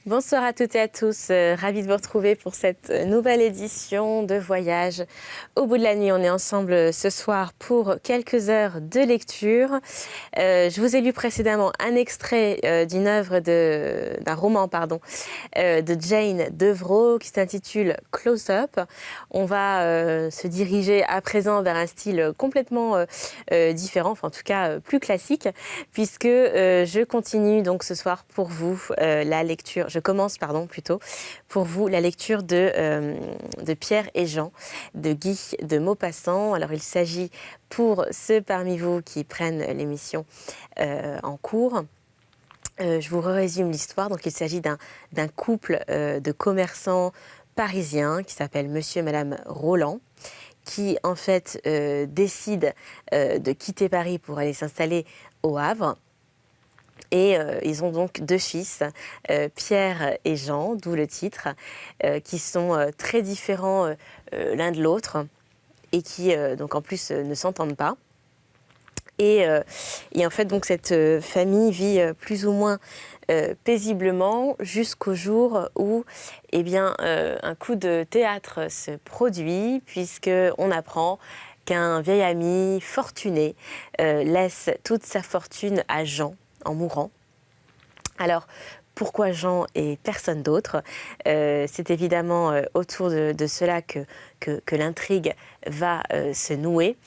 Bonsoir à toutes et à tous, ravie de vous retrouver pour cette nouvelle édition de Voyage au bout de la nuit. On est ensemble ce soir pour quelques heures de lecture. Je vous ai lu précédemment un extrait d'une œuvre d'un roman de Jane Devroe qui s'intitule Close Up. On va se diriger à présent vers un style complètement différent, enfin en tout cas plus classique, puisque je continue donc ce soir pour vous la lecture. Je commence plutôt pour vous la lecture de Pierre et Jean de Guy de Maupassant. Alors il s'agit pour ceux parmi vous qui prennent l'émission en cours. Je vous résume l'histoire. Donc il s'agit d'un couple de commerçants parisiens qui s'appelle Monsieur et Madame Roland, qui en fait décident de quitter Paris pour aller s'installer au Havre. Et ils ont donc deux fils, Pierre et Jean, d'où le titre, qui sont très différents l'un de l'autre et qui donc en plus ne s'entendent pas. Et en fait donc cette famille vit plus ou moins paisiblement jusqu'au jour où un coup de théâtre se produit, puisqu'on apprend qu'un vieil ami fortuné laisse toute sa fortune à Jean en mourant. Alors, pourquoi Jean et personne d'autre? C'est évidemment autour de cela que l'intrigue va se nouer.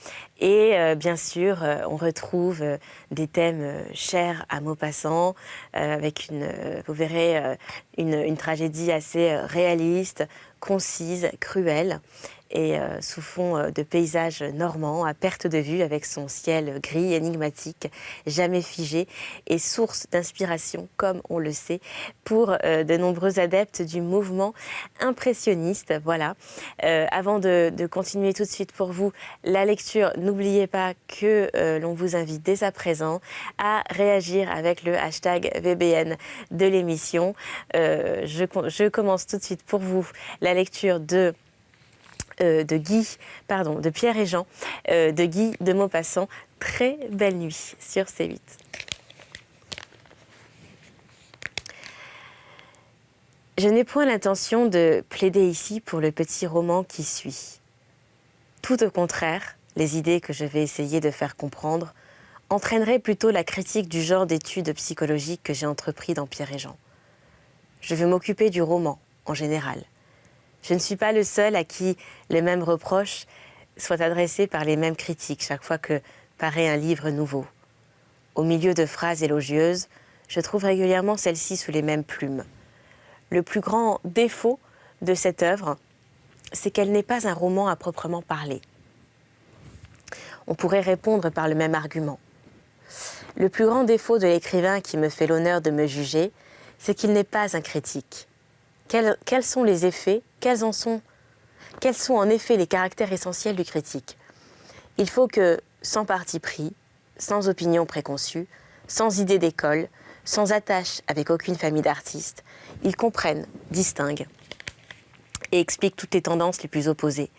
Et bien sûr, on retrouve des thèmes chers à Maupassant, avec vous verrez, une tragédie assez réaliste, concise, cruelle, et sous fond de paysages normands à perte de vue, avec son ciel gris, énigmatique, jamais figé, et source d'inspiration, comme on le sait, pour de nombreux adeptes du mouvement impressionniste. Voilà. Avant de continuer tout de suite pour vous la lecture, n'oubliez pas que l'on vous invite dès à présent à réagir avec le hashtag VBN de l'émission. Je commence tout de suite pour vous la lecture de Pierre et Jean, de Guy de Maupassant. Très belle nuit sur C8. Je n'ai point l'intention de plaider ici pour le petit roman qui suit. Tout au contraire, les idées que je vais essayer de faire comprendre entraîneraient plutôt la critique du genre d'études psychologiques que j'ai entrepris dans Pierre et Jean. Je veux m'occuper du roman, en général. Je ne suis pas le seul à qui les mêmes reproches soient adressés par les mêmes critiques chaque fois que paraît un livre nouveau. Au milieu de phrases élogieuses, je trouve régulièrement celle-ci sous les mêmes plumes. Le plus grand défaut de cette œuvre, c'est qu'elle n'est pas un roman à proprement parler. On pourrait répondre par le même argument. Le plus grand défaut de l'écrivain qui me fait l'honneur de me juger, c'est qu'il n'est pas un critique. Quels sont les effets, quels sont en effet les caractères essentiels du critique? Il faut que, sans parti pris, sans opinion préconçue, sans idée d'école, sans attache avec aucune famille d'artistes, il comprenne, distingue et explique toutes les tendances les plus opposées,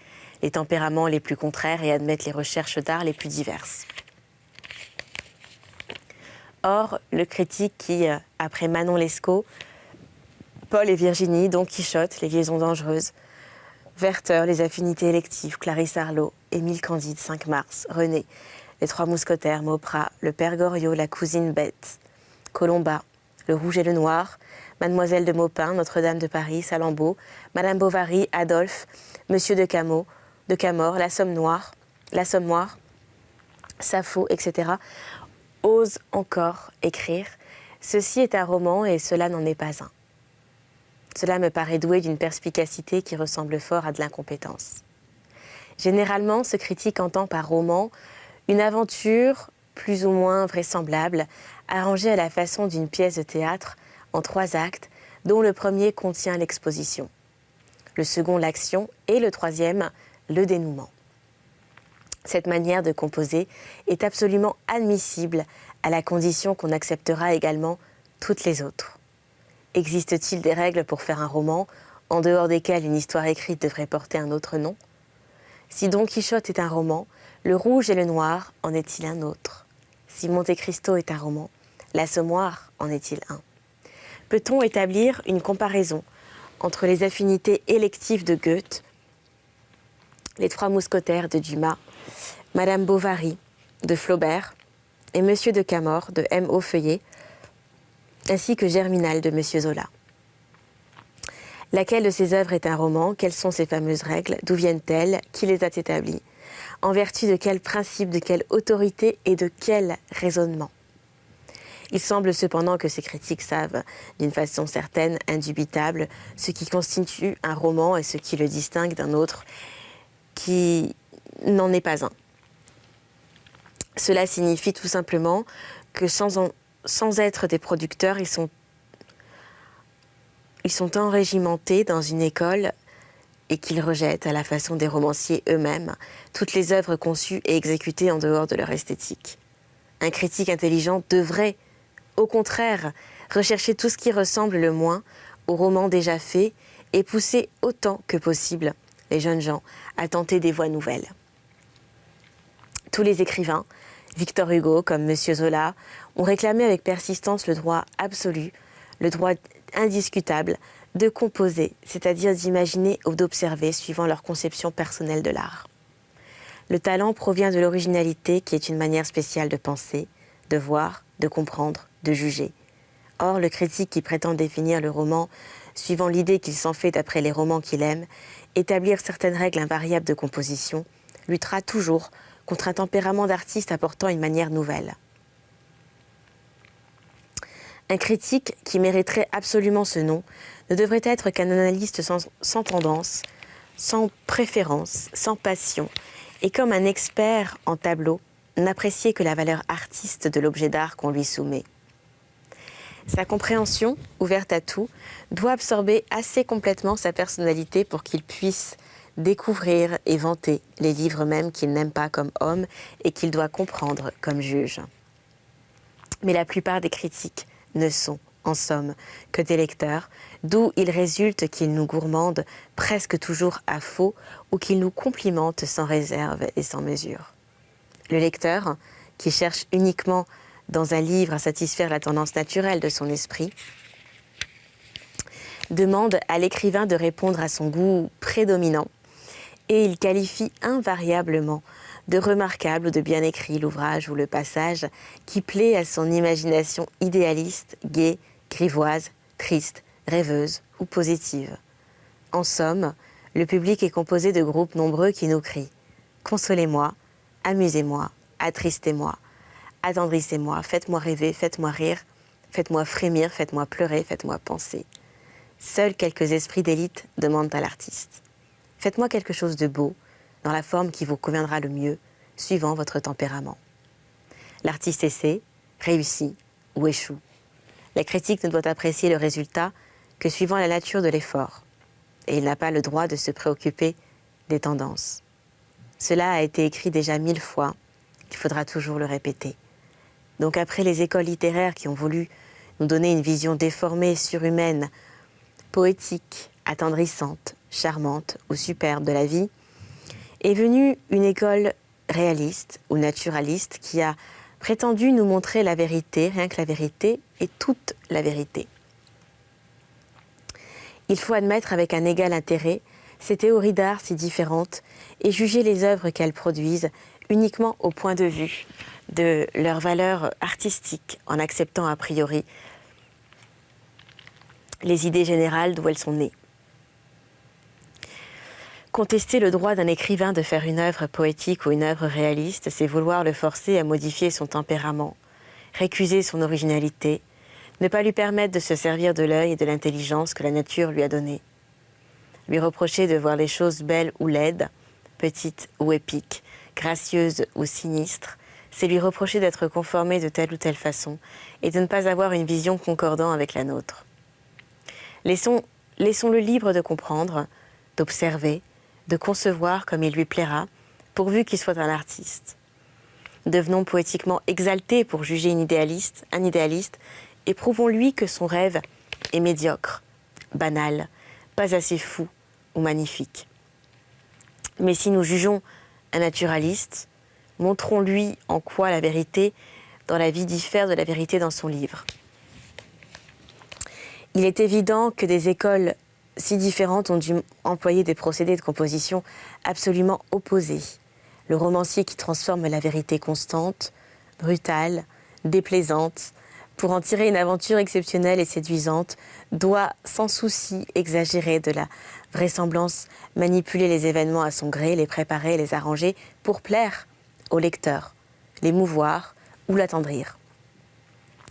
les tempéraments les plus contraires, et admette les recherches d'art les plus diverses. Or, le critique qui, après Manon Lescaut, Paul et Virginie, Don Quichotte, Les liaisons dangereuses, Werther, Les affinités électives, Clarisse Harlowe, Émile Candide, 5 mars, René, Les trois mousquetaires, Mauprat, Le père Goriot, La cousine Bette, Colomba, Le rouge et le noir, Mademoiselle de Maupin, Notre-Dame de Paris, Salammbô, Madame Bovary, Adolphe, Monsieur de Camors, La Somme noire, Sappho, etc., osent encore écrire. Ceci est un roman et cela n'en est pas un. Cela me paraît doué d'une perspicacité qui ressemble fort à de l'incompétence. Généralement, ce critique entend par roman une aventure plus ou moins vraisemblable, arrangée à la façon d'une pièce de théâtre en 3 actes, dont le premier contient l'exposition, le second l'action et le troisième le dénouement. Cette manière de composer est absolument admissible à la condition qu'on acceptera également toutes les autres. Existe-t-il des règles pour faire un roman, en dehors desquelles une histoire écrite devrait porter un autre nom? Si Don Quichotte est un roman, Le rouge et le noir en est-il un autre? Si Monte Cristo est un roman, L'Assommoir en est-il un? peut-on établir une comparaison entre les affinités électives de Goethe, Les Trois Mousquetaires de Dumas, Madame Bovary de Flaubert et Monsieur de Camors de M. Feuillet, ainsi que Germinal de Monsieur Zola? Laquelle de ces œuvres est un roman? Quelles sont ces fameuses règles? D'où viennent-elles? Qui les a établies? En vertu de quel principe, de quelle autorité et de quel raisonnement? Il semble cependant que ces critiques savent, d'une façon certaine, indubitable, ce qui constitue un roman et ce qui le distingue d'un autre qui n'en est pas un. Cela signifie tout simplement que sans être des producteurs, ils sont enrégimentés dans une école et qu'ils rejettent, à la façon des romanciers eux-mêmes, toutes les œuvres conçues et exécutées en dehors de leur esthétique. Un critique intelligent devrait, au contraire, rechercher tout ce qui ressemble le moins au roman déjà fait et pousser autant que possible les jeunes gens à tenter des voies nouvelles. Tous les écrivains, Victor Hugo comme Monsieur Zola, ont réclamé avec persistance le droit absolu, le droit indiscutable de composer, c'est-à-dire d'imaginer ou d'observer suivant leur conception personnelle de l'art. Le talent provient de l'originalité qui est une manière spéciale de penser, de voir, de comprendre, de juger. Or, le critique qui prétend définir le roman suivant l'idée qu'il s'en fait d'après les romans qu'il aime, établir certaines règles invariables de composition, luttera toujours contre un tempérament d'artiste apportant une manière nouvelle. Un critique qui mériterait absolument ce nom ne devrait être qu'un analyste sans tendance, sans préférence, sans passion, et comme un expert en tableau, n'apprécier que la valeur artiste de l'objet d'art qu'on lui soumet. Sa compréhension, ouverte à tout, doit absorber assez complètement sa personnalité pour qu'il puisse découvrir et vanter les livres même qu'il n'aime pas comme homme et qu'il doit comprendre comme juge. Mais la plupart des critiques ne sont, en somme, que des lecteurs, d'où il résulte qu'ils nous gourmandent presque toujours à faux ou qu'ils nous complimentent sans réserve et sans mesure. Le lecteur, qui cherche uniquement dans un livre à satisfaire la tendance naturelle de son esprit, demande à l'écrivain de répondre à son goût prédominant et il qualifie invariablement de remarquable ou de bien écrit l'ouvrage ou le passage qui plaît à son imagination idéaliste, gaie, grivoise, triste, rêveuse ou positive. En somme, le public est composé de groupes nombreux qui nous crient « Consolez-moi, amusez-moi, attristez-moi, attendrissez-moi, faites-moi rêver, faites-moi rire, faites-moi frémir, faites-moi pleurer, faites-moi penser. » Seuls quelques esprits d'élite demandent à l'artiste « Faites-moi quelque chose de beau, dans la forme qui vous conviendra le mieux, suivant votre tempérament. » L'artiste essaie, réussit ou échoue. La critique ne doit apprécier le résultat que suivant la nature de l'effort, et il n'a pas le droit de se préoccuper des tendances. Cela a été écrit déjà 1000 fois, il faudra toujours le répéter. Donc après les écoles littéraires qui ont voulu nous donner une vision déformée, surhumaine, poétique, attendrissante, charmante ou superbe de la vie, est venue une école réaliste ou naturaliste qui a prétendu nous montrer la vérité, rien que la vérité, et toute la vérité. Il faut admettre avec un égal intérêt ces théories d'art si différentes et juger les œuvres qu'elles produisent uniquement au point de vue de leur valeur artistique, en acceptant a priori les idées générales d'où elles sont nées. Contester le droit d'un écrivain de faire une œuvre poétique ou une œuvre réaliste, c'est vouloir le forcer à modifier son tempérament, récuser son originalité, ne pas lui permettre de se servir de l'œil et de l'intelligence que la nature lui a donnée. Lui reprocher de voir les choses belles ou laides, petites ou épiques, gracieuses ou sinistres, c'est lui reprocher d'être conformé de telle ou telle façon et de ne pas avoir une vision concordant avec la nôtre. Laissons-le libre de comprendre, d'observer, de concevoir comme il lui plaira, pourvu qu'il soit un artiste. Devenons poétiquement exaltés pour juger un idéaliste, et prouvons-lui que son rêve est médiocre, banal, pas assez fou ou magnifique. Mais si nous jugeons un naturaliste, montrons-lui en quoi la vérité dans la vie diffère de la vérité dans son livre. Il est évident que des écoles si différentes ont dû employer des procédés de composition absolument opposés. Le romancier qui transforme la vérité constante, brutale, déplaisante, pour en tirer une aventure exceptionnelle et séduisante, doit sans souci exagérer de la vraisemblance, manipuler les événements à son gré, les préparer, les arranger pour plaire au lecteur, l'émouvoir ou l'attendrir.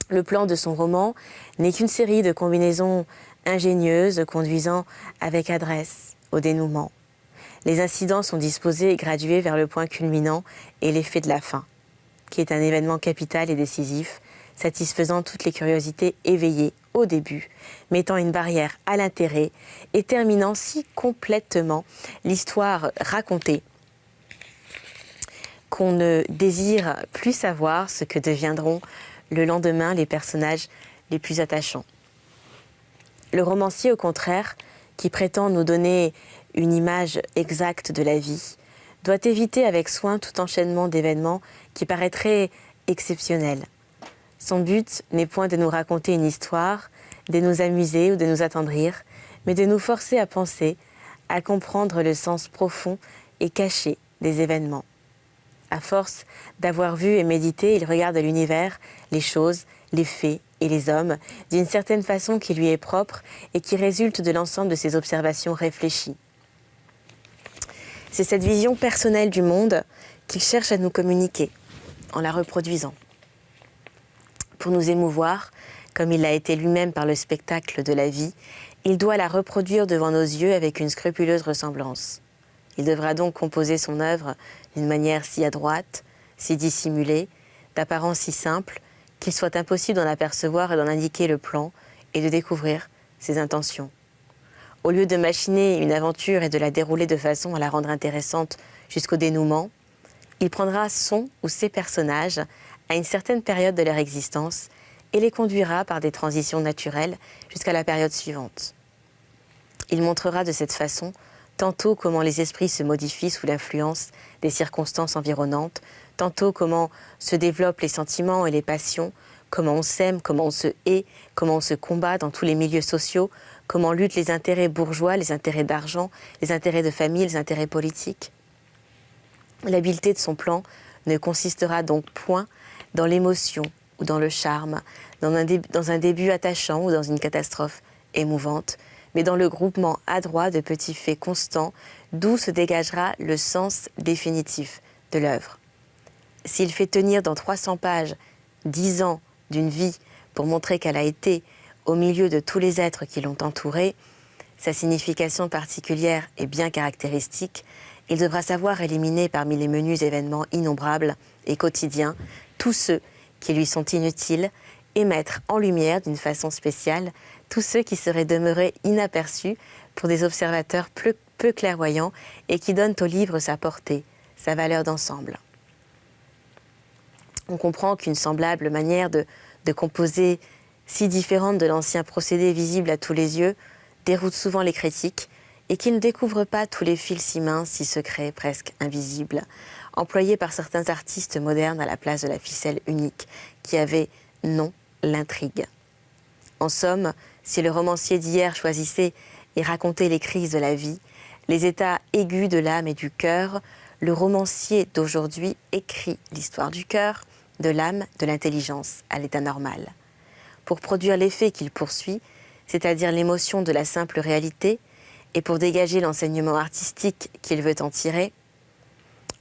Le plan de son roman n'est qu'une série de combinaisons ingénieuses conduisant avec adresse au dénouement. Les incidents sont disposés et gradués vers le point culminant et l'effet de la fin, qui est un événement capital et décisif, satisfaisant toutes les curiosités éveillées au début, mettant une barrière à l'intérêt et terminant si complètement l'histoire racontée qu'on ne désire plus savoir ce que deviendront le lendemain les personnages les plus attachants. Le romancier, au contraire, qui prétend nous donner une image exacte de la vie, doit éviter avec soin tout enchaînement d'événements qui paraîtraient exceptionnels. Son but n'est point de nous raconter une histoire, de nous amuser ou de nous attendrir, mais de nous forcer à penser, à comprendre le sens profond et caché des événements. À force d'avoir vu et médité, il regarde l'univers, les choses, les faits et les hommes d'une certaine façon qui lui est propre et qui résulte de l'ensemble de ses observations réfléchies. C'est cette vision personnelle du monde qu'il cherche à nous communiquer en la reproduisant. Pour nous émouvoir, comme il l'a été lui-même par le spectacle de la vie, il doit la reproduire devant nos yeux avec une scrupuleuse ressemblance. Il devra donc composer son œuvre d'une manière si adroite, si dissimulée, d'apparence si simple, qu'il soit impossible d'en apercevoir et d'en indiquer le plan et de découvrir ses intentions. Au lieu de machiner une aventure et de la dérouler de façon à la rendre intéressante jusqu'au dénouement, il prendra son ou ses personnages à une certaine période de leur existence et les conduira par des transitions naturelles jusqu'à la période suivante. Il montrera de cette façon tantôt comment les esprits se modifient sous l'influence des circonstances environnantes, tantôt comment se développent les sentiments et les passions, comment on s'aime, comment on se hait, comment on se combat dans tous les milieux sociaux, comment luttent les intérêts bourgeois, les intérêts d'argent, les intérêts de famille, les intérêts politiques. L'habileté de son plan ne consistera donc point dans l'émotion ou dans le charme, dans un début attachant ou dans une catastrophe émouvante, mais dans le groupement adroit de petits faits constants d'où se dégagera le sens définitif de l'œuvre. S'il fait tenir dans 300 pages 10 ans d'une vie pour montrer qu'elle a été au milieu de tous les êtres qui l'ont entourée, sa signification particulière est bien caractéristique, il devra savoir éliminer parmi les menus événements innombrables et quotidiens tous ceux qui lui sont inutiles et mettre en lumière d'une façon spéciale tous ceux qui seraient demeurés inaperçus pour des observateurs peu clairvoyants et qui donnent au livre sa portée, sa valeur d'ensemble. On comprend qu'une semblable manière de composer, si différente de l'ancien procédé visible à tous les yeux, déroute souvent les critiques et qu'ils ne découvrent pas tous les fils si minces, si secrets, presque invisibles, employés par certains artistes modernes à la place de la ficelle unique, qui avait non l'intrigue. En somme, si le romancier d'hier choisissait et racontait les crises de la vie, les états aigus de l'âme et du cœur, le romancier d'aujourd'hui écrit l'histoire du cœur, de l'âme, de l'intelligence à l'état normal. Pour produire l'effet qu'il poursuit, c'est-à-dire l'émotion de la simple réalité, et pour dégager l'enseignement artistique qu'il veut en tirer,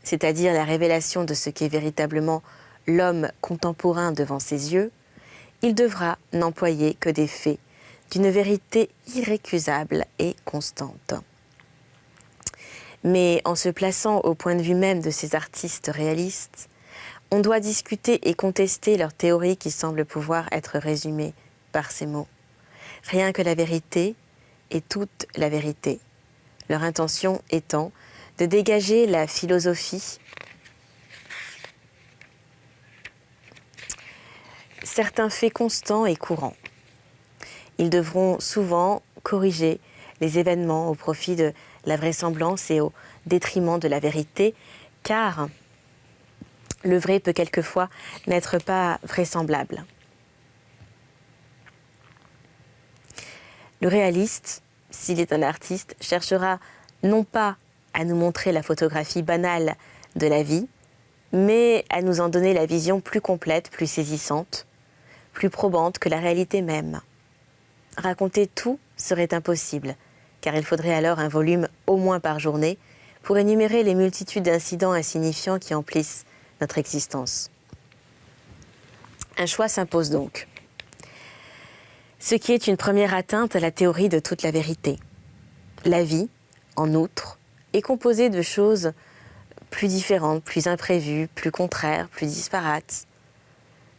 c'est-à-dire la révélation de ce qu'est véritablement l'homme contemporain devant ses yeux, il devra n'employer que des faits d'une vérité irrécusable et constante. Mais en se plaçant au point de vue même de ces artistes réalistes, on doit discuter et contester leurs théories qui semblent pouvoir être résumées par ces mots. Rien que la vérité et toute la vérité. Leur intention étant de dégager la philosophie, certains faits constants et courants. Ils devront souvent corriger les événements au profit de la vraisemblance et au détriment de la vérité, car le vrai peut quelquefois n'être pas vraisemblable. Le réaliste, s'il est un artiste, cherchera non pas à nous montrer la photographie banale de la vie, mais à nous en donner la vision plus complète, plus saisissante, plus probante que la réalité même. Raconter tout serait impossible, car il faudrait alors un volume au moins par journée pour énumérer les multitudes d'incidents insignifiants qui emplissent notre existence. Un choix s'impose donc. Ce qui est une première atteinte à la théorie de toute la vérité. La vie, en outre, est composée de choses plus différentes, plus imprévues, plus contraires, plus disparates.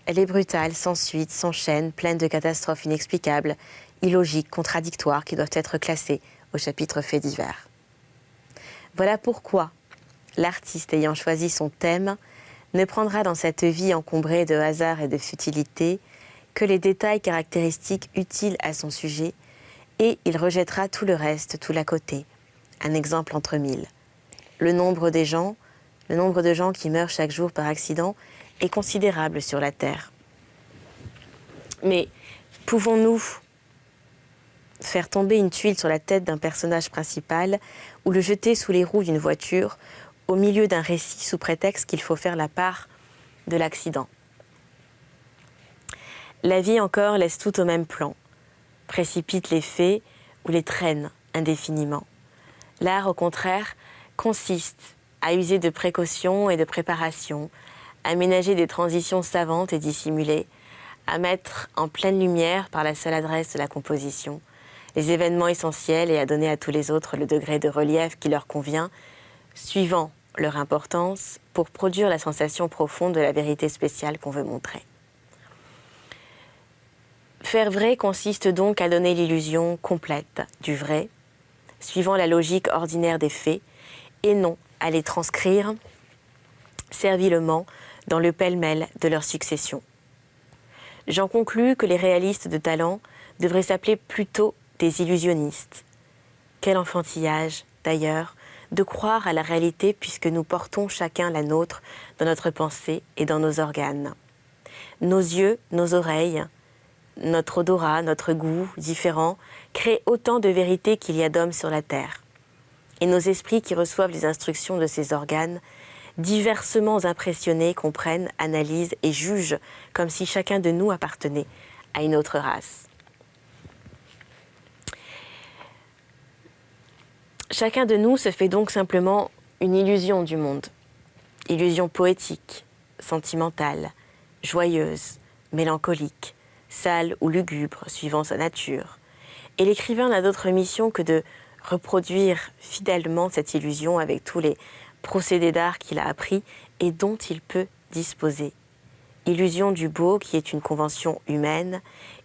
Elle est brutale, sans suite, sans chaîne, pleine de catastrophes inexplicables, illogiques, contradictoires, qui doivent être classées au chapitre faits divers. Voilà pourquoi l'artiste ayant choisi son thème ne prendra dans cette vie encombrée de hasard et de futilité que les détails caractéristiques utiles à son sujet, et il rejettera tout le reste, tout l'à côté. Un exemple entre mille. Le nombre de gens qui meurent chaque jour par accident est considérable sur la Terre. Mais pouvons-nous faire tomber une tuile sur la tête d'un personnage principal ou le jeter sous les roues d'une voiture au milieu d'un récit sous prétexte qu'il faut faire la part de l'accident? La vie encore laisse tout au même plan, précipite les faits ou les traîne indéfiniment. L'art, au contraire, consiste à user de précaution et de préparation, à ménager des transitions savantes et dissimulées, à mettre en pleine lumière par la seule adresse de la composition les événements essentiels et à donner à tous les autres le degré de relief qui leur convient, suivant leur importance, pour produire la sensation profonde de la vérité spéciale qu'on veut montrer. Faire vrai consiste donc à donner l'illusion complète du vrai, suivant la logique ordinaire des faits, et non à les transcrire servilement dans le pêle-mêle de leur succession. J'en conclus que les réalistes de talent devraient s'appeler plutôt des illusionnistes. Quel enfantillage, d'ailleurs, de croire à la réalité puisque nous portons chacun la nôtre dans notre pensée et dans nos organes. Nos yeux, nos oreilles, notre odorat, notre goût différents créent autant de vérités qu'il y a d'hommes sur la terre. Et nos esprits qui reçoivent les instructions de ces organes, diversement impressionnés, comprennent, analysent et jugent comme si chacun de nous appartenait à une autre race. Chacun de nous se fait donc simplement une illusion du monde. Illusion poétique, sentimentale, joyeuse, mélancolique, sale ou lugubre, suivant sa nature. Et l'écrivain n'a d'autre mission que de reproduire fidèlement cette illusion avec tous les procédés d'art qu'il a appris et dont il peut disposer. Illusion du beau qui est une convention humaine,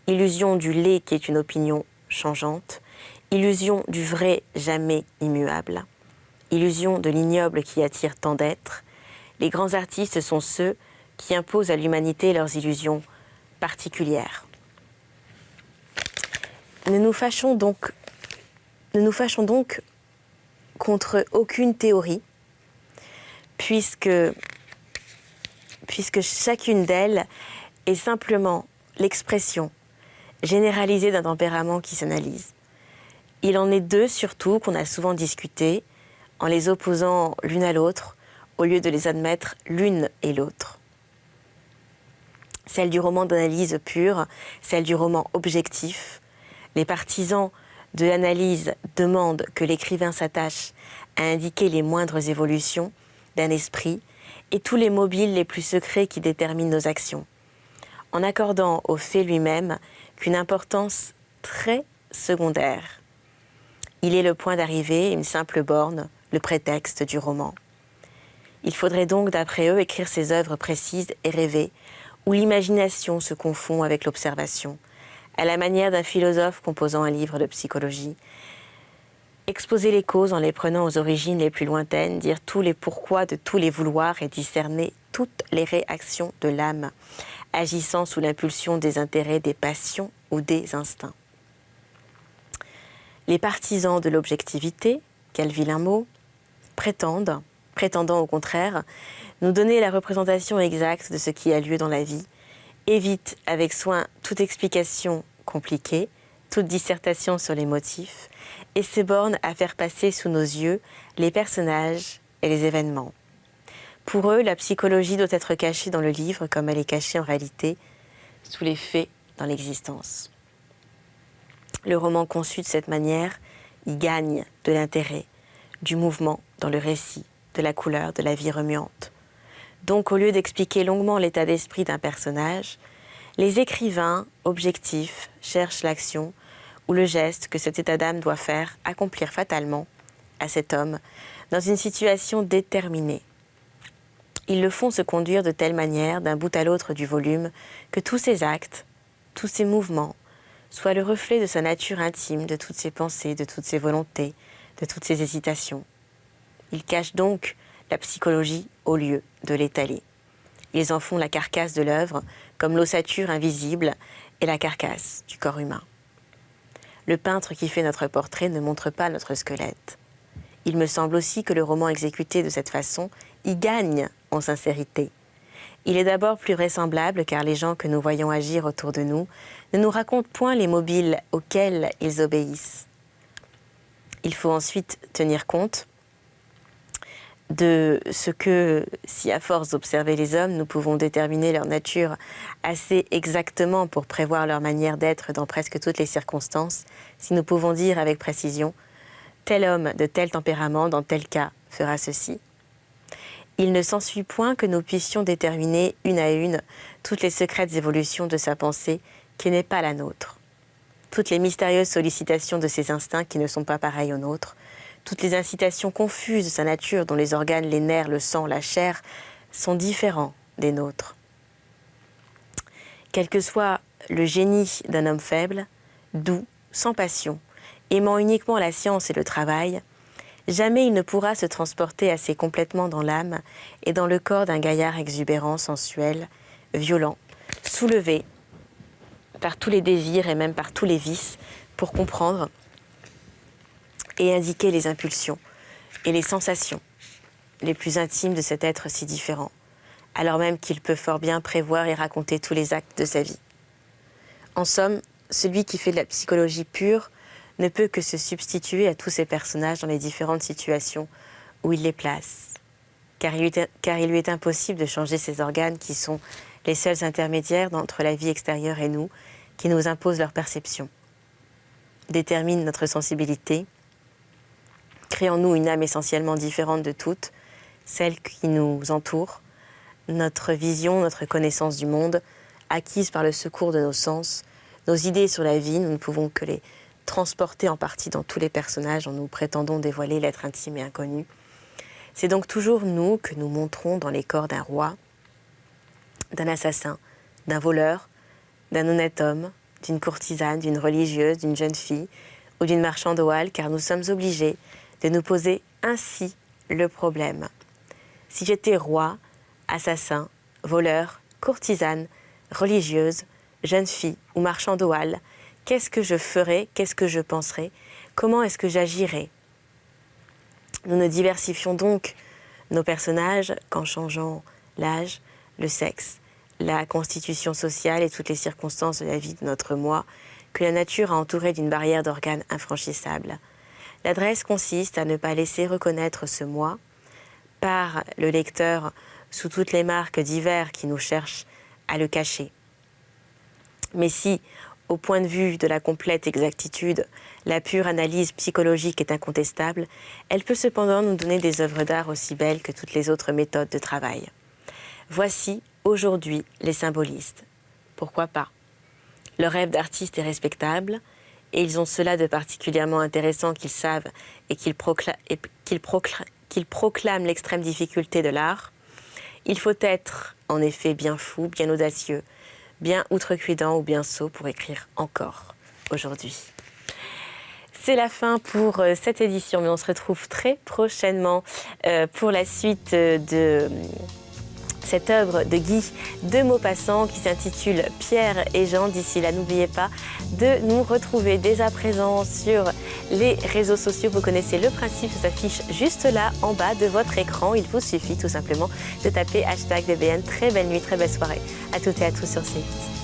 illusion du laid qui est une opinion changeante, illusion du vrai jamais immuable, illusion de l'ignoble qui attire tant d'êtres. Les grands artistes sont ceux qui imposent à l'humanité leurs illusions particulières. Ne nous fâchons donc contre aucune théorie, puisque chacune d'elles est simplement l'expression généralisée d'un tempérament qui s'analyse. Il en est deux surtout qu'on a souvent discuté, en les opposant l'une à l'autre, au lieu de les admettre l'une et l'autre. Celle du roman d'analyse pure, celle du roman objectif. Les partisans de l'analyse demandent que l'écrivain s'attache à indiquer les moindres évolutions d'un esprit et tous les mobiles les plus secrets qui déterminent nos actions, en accordant au fait lui-même qu'une importance très secondaire. Il est le point d'arrivée, une simple borne, le prétexte du roman. Il faudrait donc, d'après eux, écrire ces œuvres précises et rêvées, où l'imagination se confond avec l'observation, à la manière d'un philosophe composant un livre de psychologie. Exposer les causes en les prenant aux origines les plus lointaines, dire tous les pourquoi de tous les vouloirs et discerner toutes les réactions de l'âme, agissant sous l'impulsion des intérêts, des passions ou des instincts. Les partisans de l'objectivité, quel vilain mot, prétendant au contraire, nous donner la représentation exacte de ce qui a lieu dans la vie, évitent avec soin toute explication compliquée, toute dissertation sur les motifs et se borne à faire passer sous nos yeux les personnages et les événements. Pour eux, la psychologie doit être cachée dans le livre comme elle est cachée en réalité sous les faits dans l'existence. Le roman conçu de cette manière y gagne de l'intérêt, du mouvement dans le récit, de la couleur, de la vie remuante. Donc, au lieu d'expliquer longuement l'état d'esprit d'un personnage, les écrivains objectifs cherchent l'action ou le geste que cet état d'âme doit faire accomplir fatalement à cet homme dans une situation déterminée. Ils le font se conduire de telle manière d'un bout à l'autre du volume que tous ses actes, tous ses mouvements, soient le reflet de sa nature intime, de toutes ses pensées, de toutes ses volontés, de toutes ses hésitations. Ils cachent donc la psychologie au lieu de l'étaler. Ils en font la carcasse de l'œuvre, comme l'ossature invisible est la carcasse du corps humain. Le peintre qui fait notre portrait ne montre pas notre squelette. Il me semble aussi que le roman exécuté de cette façon y gagne en sincérité. Il est d'abord plus vraisemblable car les gens que nous voyons agir autour de nous ne nous racontent point les mobiles auxquels ils obéissent. Il faut ensuite tenir compte de ce que, si à force d'observer les hommes, nous pouvons déterminer leur nature assez exactement pour prévoir leur manière d'être dans presque toutes les circonstances, si nous pouvons dire avec précision « tel homme de tel tempérament, dans tel cas, fera ceci ». Il ne s'ensuit point que nous puissions déterminer une à une toutes les secrètes évolutions de sa pensée qui n'est pas la nôtre, toutes les mystérieuses sollicitations de ses instincts qui ne sont pas pareils aux nôtres, toutes les incitations confuses de sa nature dont les organes, les nerfs, le sang, la chair sont différents des nôtres. Quel que soit le génie d'un homme faible, doux, sans passion, aimant uniquement la science et le travail, jamais il ne pourra se transporter assez complètement dans l'âme et dans le corps d'un gaillard exubérant, sensuel, violent, soulevé par tous les désirs et même par tous les vices pour comprendre et indiquer les impulsions et les sensations les plus intimes de cet être si différent, alors même qu'il peut fort bien prévoir et raconter tous les actes de sa vie. En somme, celui qui fait de la psychologie pure ne peut que se substituer à tous ces personnages dans les différentes situations où il les place, car il lui est impossible de changer ces organes qui sont les seuls intermédiaires entre la vie extérieure et nous, qui nous imposent leur perception, déterminent notre sensibilité, crée en nous une âme essentiellement différente de toutes, celle qui nous entoure, notre vision, notre connaissance du monde, acquise par le secours de nos sens, nos idées sur la vie, nous ne pouvons que les transporter en partie dans tous les personnages dont nous prétendons dévoiler l'être intime et inconnu. C'est donc toujours nous que nous montrons dans les corps d'un roi, d'un assassin, d'un voleur, d'un honnête homme, d'une courtisane, d'une religieuse, d'une jeune fille ou d'une marchande au hall, car nous sommes obligés de nous poser ainsi le problème. Si j'étais roi, assassin, voleur, courtisane, religieuse, jeune fille ou marchande au hall, qu'est-ce que je ferais, qu'est-ce que je penserais, comment est-ce que j'agirais? Nous ne diversifions donc nos personnages qu'en changeant l'âge, le sexe, la constitution sociale et toutes les circonstances de la vie de notre moi, que la nature a entouré d'une barrière d'organes infranchissables. L'adresse consiste à ne pas laisser reconnaître ce moi par le lecteur sous toutes les marques divers qui nous cherchent à le cacher. Mais si, au point de vue de la complète exactitude, la pure analyse psychologique est incontestable, elle peut cependant nous donner des œuvres d'art aussi belles que toutes les autres méthodes de travail. Voici aujourd'hui les symbolistes. Pourquoi pas? Leur rêve d'artiste est respectable, et ils ont cela de particulièrement intéressant qu'ils savent et qu'ils proclament l'extrême difficulté de l'art. Il faut être, en effet, bien fou, bien audacieux, bien outrecuidant ou bien sot pour écrire encore aujourd'hui. C'est la fin pour cette édition, mais on se retrouve très prochainement pour la suite de cette œuvre de Guy de Maupassant qui s'intitule Pierre et Jean. D'ici là, n'oubliez pas de nous retrouver dès à présent sur les réseaux sociaux. Vous connaissez le principe, ça s'affiche juste là en bas de votre écran. Il vous suffit tout simplement de taper #BBN. Très belle nuit, très belle soirée à toutes et à tous sur C8.